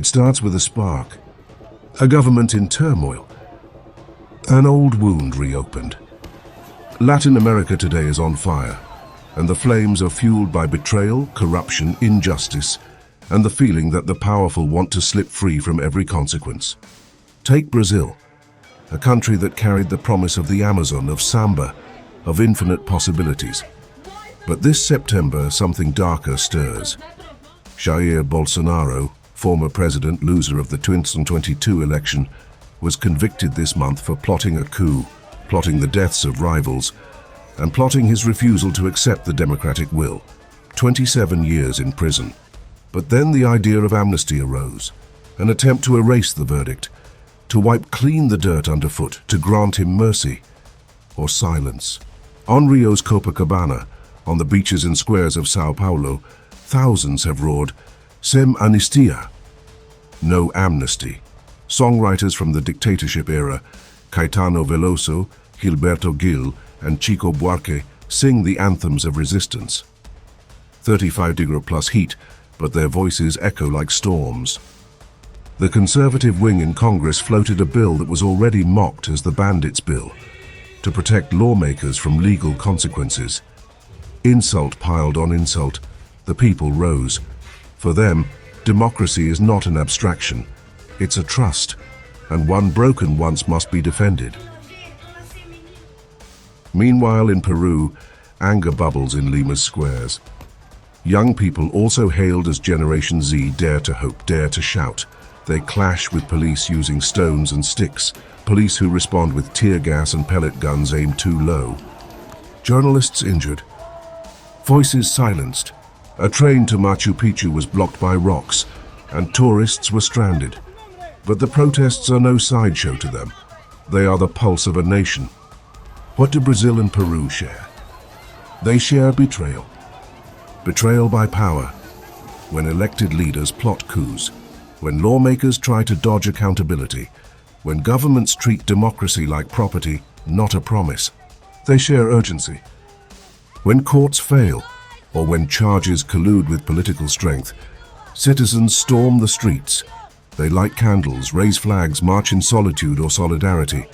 It starts with a spark, a government in turmoil, an old wound reopened. Latin America today is on fire, and the flames are fueled by betrayal, corruption, injustice, and the feeling that the powerful want to slip free from every consequence. Take Brazil, a country that carried the promise of the Amazon, of samba, of infinite possibilities. But this September, something darker stirs. Jair Bolsonaro, former president, loser of the 2022 election, was convicted this month for plotting a coup, plotting the deaths of rivals, and plotting his refusal to accept the democratic will. 27 years in prison. But then the idea of amnesty arose, an attempt to erase the verdict, to wipe clean the dirt underfoot, to grant him mercy or silence. On Rio's Copacabana, on the beaches and squares of Sao Paulo, thousands have roared, "Sem anistia," no amnesty. Songwriters from the dictatorship era, Caetano Veloso, Gilberto Gil, and Chico Buarque, sing the anthems of resistance. 35-degree-plus heat, but their voices echo like storms. The conservative wing in Congress floated a bill that was already mocked as the Bandits' Bill, to protect lawmakers from legal consequences. Insult piled on insult, the people rose. For them, democracy is not an abstraction, it's a trust, and one broken once must be defended. Meanwhile, in Peru, anger bubbles in Lima's squares. Young people, also hailed as Generation Z, dare to hope, dare to shout. They clash with police using stones and sticks, police who respond with tear gas and pellet guns aimed too low. Journalists injured. Voices silenced. A train to Machu Picchu was blocked by rocks, and tourists were stranded. But the protests are no sideshow to them. They are the pulse of a nation. What do Brazil and Peru share? They share betrayal. Betrayal by power, when elected leaders plot coups, when lawmakers try to dodge accountability, when governments treat democracy like property, not a promise. They share urgency. When courts fail, or when charges collude with political strength, citizens storm the streets. They light candles, raise flags, march in solitude or solidarity.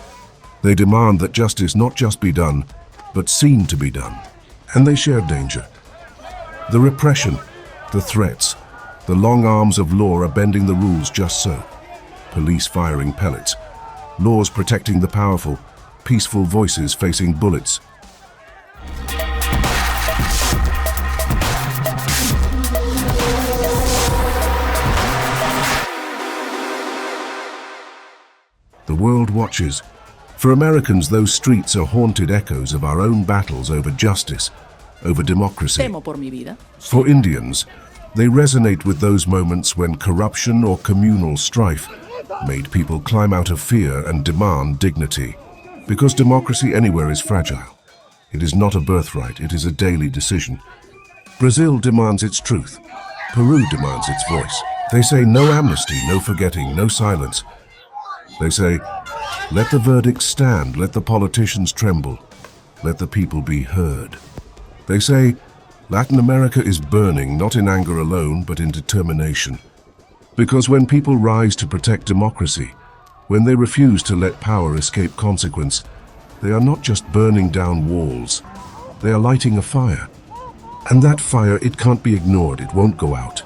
They demand that justice not just be done, but seen to be done. And they share danger. The repression, the threats, the long arms of law are bending the rules just so. Police firing pellets, laws protecting the powerful, peaceful voices facing bullets. The world watches. For Americans, those streets are haunted echoes of our own battles over justice, over democracy. For Indians, they resonate with those moments when corruption or communal strife made people climb out of fear and demand dignity. Because democracy anywhere is fragile. It is not a birthright, it is a daily decision. Brazil demands its truth. Peru demands its voice. They say no amnesty, no forgetting, no silence. They say, let the verdict stand, let the politicians tremble, let the people be heard. They say, Latin America is burning, not in anger alone, but in determination. Because when people rise to protect democracy, when they refuse to let power escape consequence, they are not just burning down walls, they are lighting a fire. And that fire, it can't be ignored, it won't go out.